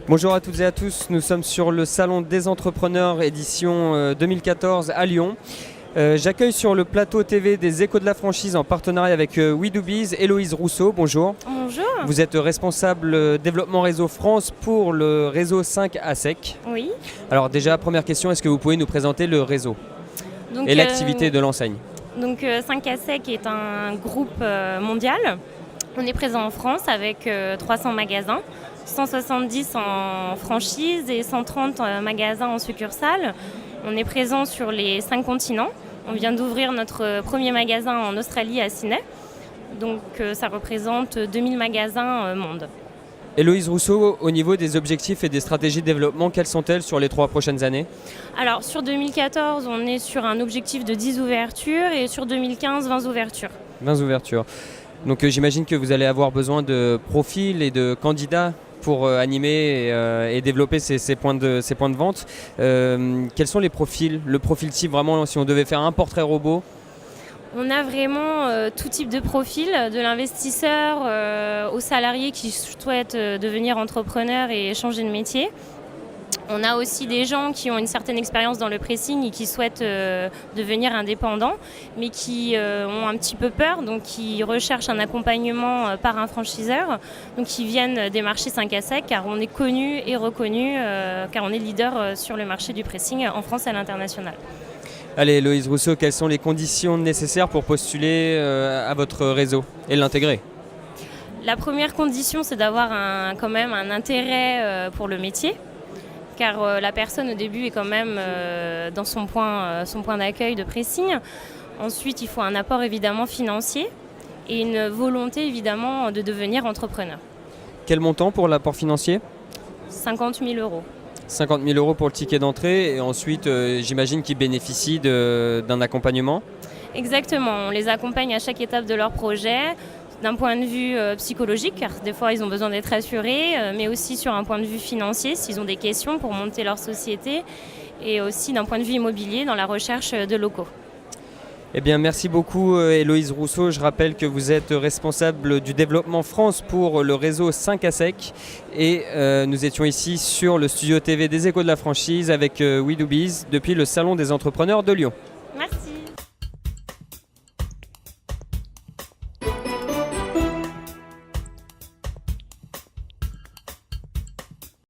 Bonjour à toutes et à tous, nous sommes sur le Salon des entrepreneurs édition 2014 à Lyon. J'accueille sur le plateau TV des Échos de la franchise en partenariat avec We Do Biz, Héloïse Rousseau, bonjour. Bonjour. Vous êtes responsable développement réseau France pour le réseau 5 ASEC. Oui. Alors déjà, première question, est-ce que vous pouvez nous présenter le réseau Donc, et l'activité de l'enseigne? 5 ASEC est un groupe mondial. On est présent en France avec 300 magasins, 170 en franchise et 130 magasins en succursale. On est présent sur les 5 continents. On vient d'ouvrir notre premier magasin en Australie à Sydney. Donc ça représente 2000 magasins monde. Héloïse Rousseau, au niveau des objectifs et des stratégies de développement, quelles sont-elles sur les 3 prochaines années? Alors sur 2014, on est sur un objectif de 10 ouvertures et sur 2015, 20 ouvertures. 20 ouvertures. Donc j'imagine que vous allez avoir besoin de profils et de candidats pour animer et développer ces points de vente. Quels sont les profils? Le profil type, vraiment, si on devait faire un portrait robot? On a vraiment tout type de profil, de l'investisseur aux salariés qui souhaitent devenir entrepreneurs et changer de métier. On a aussi des gens qui ont une certaine expérience dans le pressing et qui souhaitent devenir indépendants, mais qui ont un petit peu peur, donc qui recherchent un accompagnement par un franchiseur, donc qui viennent des marchés 5 ASEC, car on est connu et reconnu, car on est leader sur le marché du pressing en France et à l'international. Allez, Héloïse Rousseau, quelles sont les conditions nécessaires pour postuler à votre réseau et l'intégrer? La première condition, c'est d'avoir quand même un intérêt pour le métier, car la personne au début est quand même dans son point d'accueil de pressing. Ensuite, il faut un apport évidemment financier et une volonté évidemment de devenir entrepreneur. Quel montant pour l'apport financier? 50 000 euros. 50 000 euros pour le ticket d'entrée et ensuite j'imagine qu'ils bénéficient d'un accompagnement? Exactement, on les accompagne à chaque étape de leur projet, d'un point de vue psychologique, car des fois ils ont besoin d'être assurés, mais aussi sur un point de vue financier, s'ils ont des questions pour monter leur société, et aussi d'un point de vue immobilier dans la recherche de locaux. Eh bien, merci beaucoup Héloïse Rousseau. Je rappelle que vous êtes responsable du développement France pour le réseau 5 ASEC et nous étions ici sur le studio TV des Échos de la franchise avec We Do Biz depuis le Salon des entrepreneurs de Lyon.